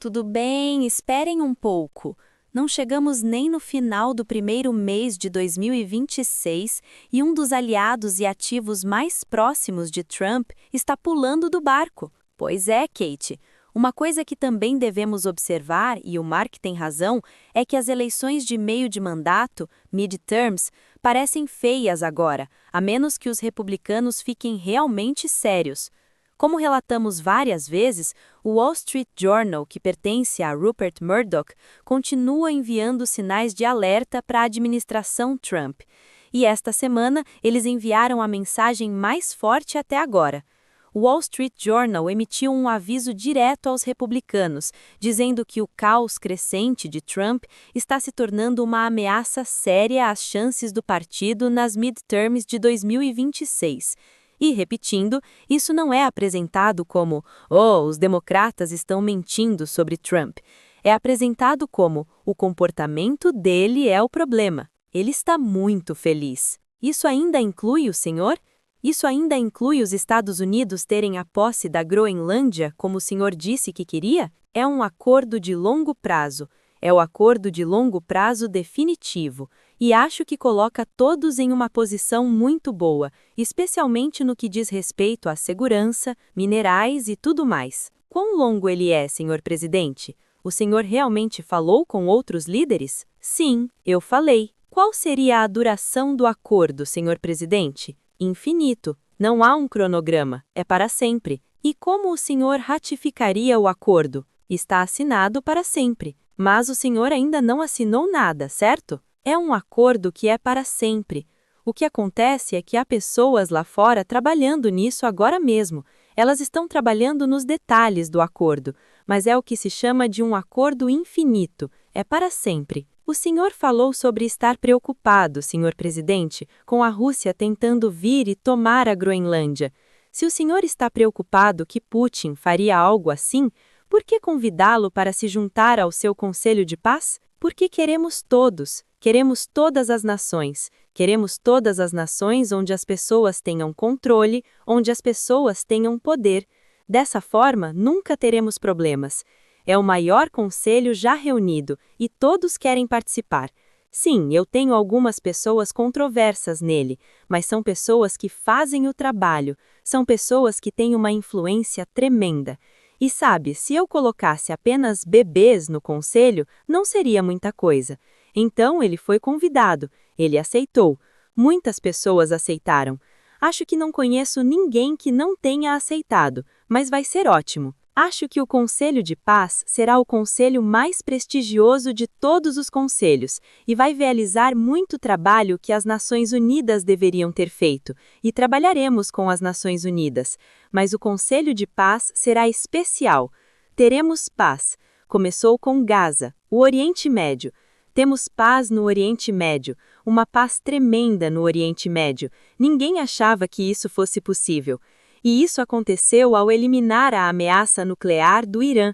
Tudo bem, esperem um pouco. Não chegamos nem no final do primeiro mês de 2026 e um dos aliados e ativos mais próximos de Trump está pulando do barco. Pois é, Kate. Uma coisa que também devemos observar, e o Mark tem razão, é que as eleições de meio de mandato, midterms, parecem feias agora, a menos que os republicanos fiquem realmente sérios. Como relatamos várias vezes, o Wall Street Journal, que pertence a Rupert Murdoch, continua enviando sinais de alerta para a administração Trump. E esta semana, eles enviaram a mensagem mais forte até agora. O Wall Street Journal emitiu um aviso direto aos republicanos, dizendo que o caos crescente de Trump está se tornando uma ameaça séria às chances do partido nas midterms de 2026. E, repetindo, isso não é apresentado como os democratas estão mentindo sobre Trump. É apresentado como o comportamento dele é o problema. Ele está muito feliz. Isso ainda inclui o senhor? Isso ainda inclui os Estados Unidos terem a posse da Groenlândia, como o senhor disse que queria? É um acordo de longo prazo. É o acordo de longo prazo definitivo. E acho que coloca todos em uma posição muito boa, especialmente no que diz respeito à segurança, minerais e tudo mais. Quão longo ele é, senhor presidente? O senhor realmente falou com outros líderes? Sim, eu falei. Qual seria a duração do acordo, senhor presidente? Infinito. Não há um cronograma. É para sempre. E como o senhor ratificaria o acordo? Está assinado para sempre. Mas o senhor ainda não assinou nada, certo? É um acordo que é para sempre. O que acontece é que há pessoas lá fora trabalhando nisso agora mesmo. Elas estão trabalhando nos detalhes do acordo, mas é o que se chama de um acordo infinito. É para sempre. O senhor falou sobre estar preocupado, senhor presidente, com a Rússia tentando vir e tomar a Groenlândia. Se o senhor está preocupado que Putin faria algo assim, por que convidá-lo para se juntar ao seu Conselho de Paz? Porque queremos todas as nações. Queremos todas as nações onde as pessoas tenham controle, onde as pessoas tenham poder. Dessa forma, nunca teremos problemas. É o maior conselho já reunido e todos querem participar. Sim, eu tenho algumas pessoas controversas nele, mas são pessoas que fazem o trabalho, são pessoas que têm uma influência tremenda. E sabe, se eu colocasse apenas bebês no conselho, não seria muita coisa. Então ele foi convidado, ele aceitou. Muitas pessoas aceitaram. Acho que não conheço ninguém que não tenha aceitado, mas vai ser ótimo. Acho que o Conselho de Paz será o conselho mais prestigioso de todos os conselhos e vai realizar muito trabalho que as Nações Unidas deveriam ter feito, e trabalharemos com as Nações Unidas. Mas o Conselho de Paz será especial. Teremos paz. Começou com Gaza, o Oriente Médio. Temos paz no Oriente Médio, uma paz tremenda no Oriente Médio. Ninguém achava que isso fosse possível. E isso aconteceu ao eliminar a ameaça nuclear do Irã.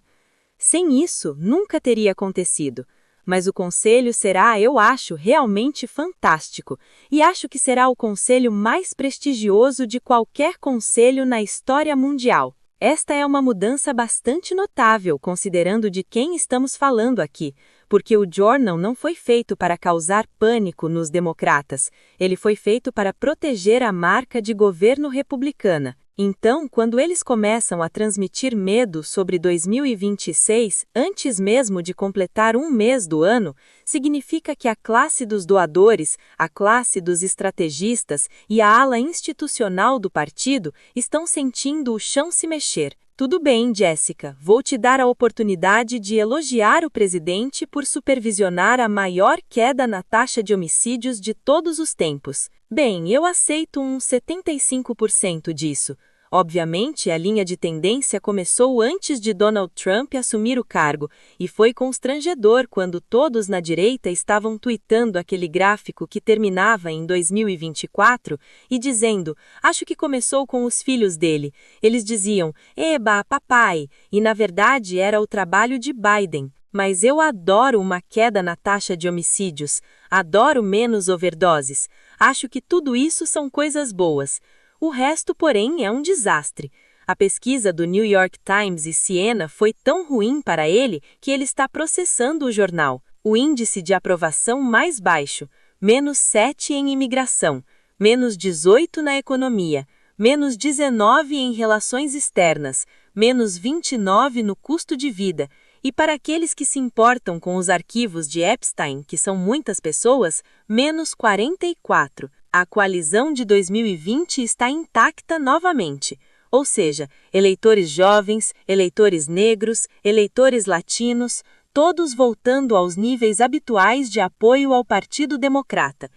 Sem isso, nunca teria acontecido. Mas o conselho será, eu acho, realmente fantástico. E acho que será o conselho mais prestigioso de qualquer conselho na história mundial. Esta é uma mudança bastante notável, considerando de quem estamos falando aqui, porque o Journal não foi feito para causar pânico nos democratas, ele foi feito para proteger a marca de governo republicana. Então, quando eles começam a transmitir medo sobre 2026, antes mesmo de completar um mês do ano, significa que a classe dos doadores, a classe dos estrategistas e a ala institucional do partido estão sentindo o chão se mexer. Tudo bem, Jessica, vou te dar a oportunidade de elogiar o presidente por supervisionar a maior queda na taxa de homicídios de todos os tempos. Bem, eu aceito uns 75% disso. Obviamente, a linha de tendência começou antes de Donald Trump assumir o cargo, e foi constrangedor quando todos na direita estavam tuitando aquele gráfico que terminava em 2024 e dizendo, acho que começou com os filhos dele. Eles diziam, eba, papai, e na verdade era o trabalho de Biden. Mas eu adoro uma queda na taxa de homicídios, adoro menos overdoses. Acho que tudo isso são coisas boas. O resto, porém, é um desastre. A pesquisa do New York Times e Siena foi tão ruim para ele que ele está processando o jornal. O índice de aprovação mais baixo, -7 em imigração, -18 na economia, -19 em relações externas, -29 no custo de vida. E para aqueles que se importam com os arquivos de Epstein, que são muitas pessoas, -44. A coalizão de 2020 está intacta novamente. Ou seja, eleitores jovens, eleitores negros, eleitores latinos, todos voltando aos níveis habituais de apoio ao Partido Democrata.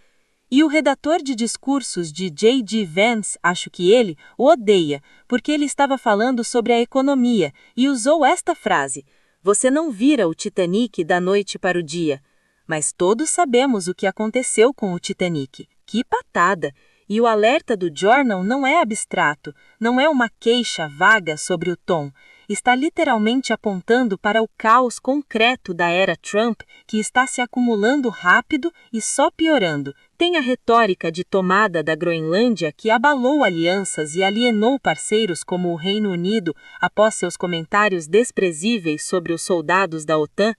E o redator de discursos de J.D. Vance, acho que ele, o odeia, porque ele estava falando sobre a economia e usou esta frase: "Você não vira o Titanic da noite para o dia." Mas todos sabemos o que aconteceu com o Titanic. Que patada! E o alerta do Journal não é abstrato, não é uma queixa vaga sobre o tom. Está literalmente apontando para o caos concreto da era Trump, que está se acumulando rápido e só piorando. Tem a retórica de tomada da Groenlândia, que abalou alianças e alienou parceiros como o Reino Unido após seus comentários desprezíveis sobre os soldados da OTAN.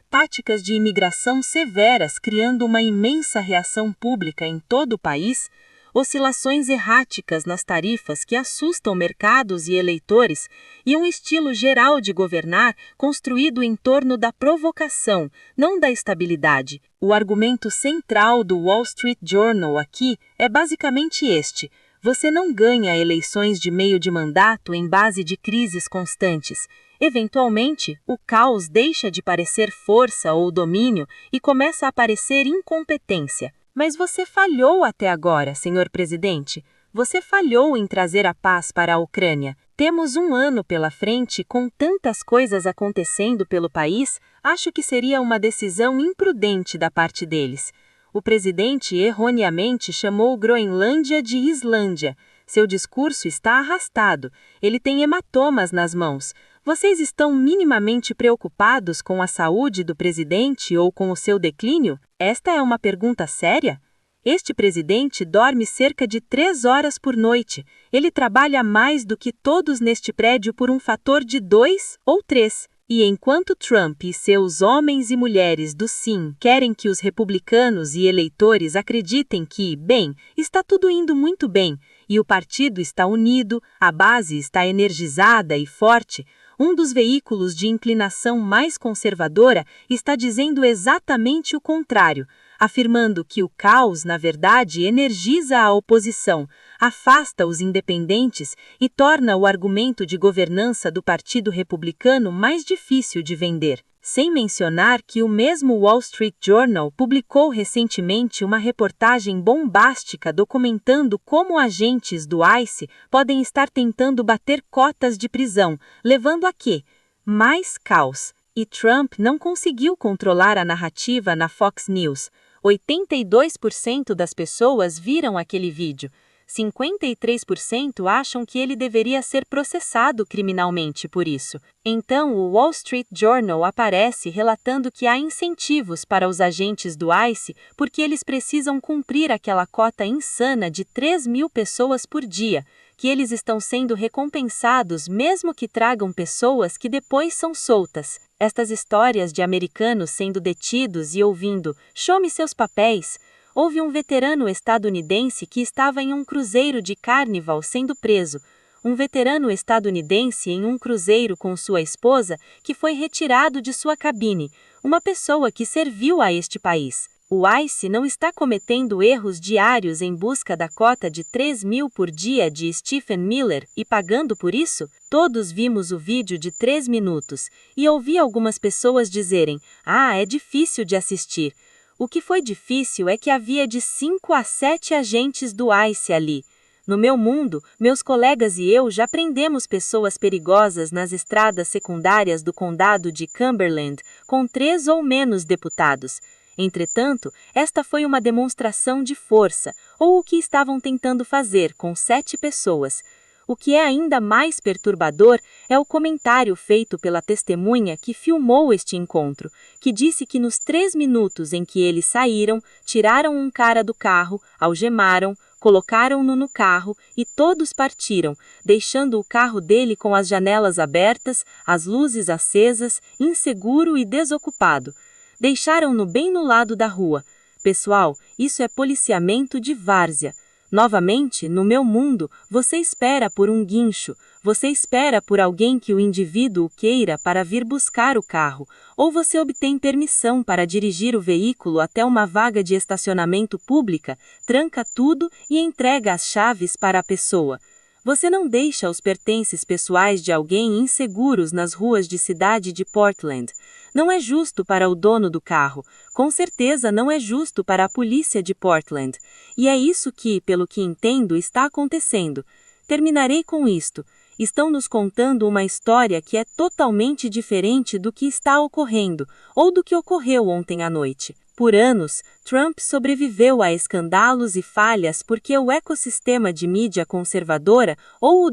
Táticas de imigração severas criando uma imensa reação pública em todo o país. Oscilações erráticas nas tarifas que assustam mercados e eleitores, e um estilo geral de governar construído em torno da provocação, não da estabilidade. O argumento central do Wall Street Journal aqui é basicamente este: você não ganha eleições de meio de mandato em base de crises constantes. Eventualmente, o caos deixa de parecer força ou domínio e começa a parecer incompetência. Mas você falhou até agora, senhor presidente. Você falhou em trazer a paz para a Ucrânia. Temos um ano pela frente com tantas coisas acontecendo pelo país, acho que seria uma decisão imprudente da parte deles. O presidente erroneamente chamou Groenlândia de Islândia. Seu discurso está arrastado. Ele tem hematomas nas mãos. Vocês estão minimamente preocupados com a saúde do presidente ou com o seu declínio? Esta é uma pergunta séria? Este presidente dorme cerca de 3 horas por noite. Ele trabalha mais do que todos neste prédio por um fator de 2 ou 3. E enquanto Trump e seus homens e mulheres do sim querem que os republicanos e eleitores acreditem que, bem, está tudo indo muito bem, e o partido está unido, a base está energizada e forte, um dos veículos de inclinação mais conservadora está dizendo exatamente o contrário, afirmando que o caos, na verdade, energiza a oposição, afasta os independentes e torna o argumento de governança do Partido Republicano mais difícil de vender. Sem mencionar que o mesmo Wall Street Journal publicou recentemente uma reportagem bombástica documentando como agentes do ICE podem estar tentando bater cotas de prisão, levando a quê? Mais caos. E Trump não conseguiu controlar a narrativa na Fox News. 82% das pessoas viram aquele vídeo. 53% acham que ele deveria ser processado criminalmente por isso. Então, o Wall Street Journal aparece relatando que há incentivos para os agentes do ICE porque eles precisam cumprir aquela cota insana de 3.000 pessoas por dia, que eles estão sendo recompensados mesmo que tragam pessoas que depois são soltas. Estas histórias de americanos sendo detidos e ouvindo "show me seus papéis". Houve um veterano estadunidense que estava em um cruzeiro de Carnival sendo preso. Um veterano estadunidense em um cruzeiro com sua esposa que foi retirado de sua cabine, uma pessoa que serviu a este país. O ICE não está cometendo erros diários em busca da cota de 3.000 por dia de Stephen Miller e pagando por isso? Todos vimos o vídeo de 3 minutos e ouvi algumas pessoas dizerem: "Ah, é difícil de assistir." O que foi difícil é que havia de 5 a 7 agentes do ICE ali. No meu mundo, meus colegas e eu já prendemos pessoas perigosas nas estradas secundárias do condado de Cumberland, com 3 ou menos deputados. Entretanto, esta foi uma demonstração de força, ou o que estavam tentando fazer com 7 pessoas. O que é ainda mais perturbador é o comentário feito pela testemunha que filmou este encontro, que disse que nos 3 minutos em que eles saíram, tiraram um cara do carro, algemaram, colocaram-no no carro e todos partiram, deixando o carro dele com as janelas abertas, as luzes acesas, inseguro e desocupado. Deixaram-no bem no lado da rua. Pessoal, isso é policiamento de várzea. Novamente, no meu mundo, você espera por um guincho, você espera por alguém que o indivíduo queira para vir buscar o carro, ou você obtém permissão para dirigir o veículo até uma vaga de estacionamento pública, tranca tudo e entrega as chaves para a pessoa. Você não deixa os pertences pessoais de alguém inseguros nas ruas de cidade de Portland. Não é justo para o dono do carro, com certeza não é justo para a polícia de Portland. E é isso que, pelo que entendo, está acontecendo. Terminarei com isto. Estão nos contando uma história que é totalmente diferente do que está ocorrendo, ou do que ocorreu ontem à noite. Por anos, Trump sobreviveu a escândalos e falhas porque o ecossistema de mídia conservadora ou o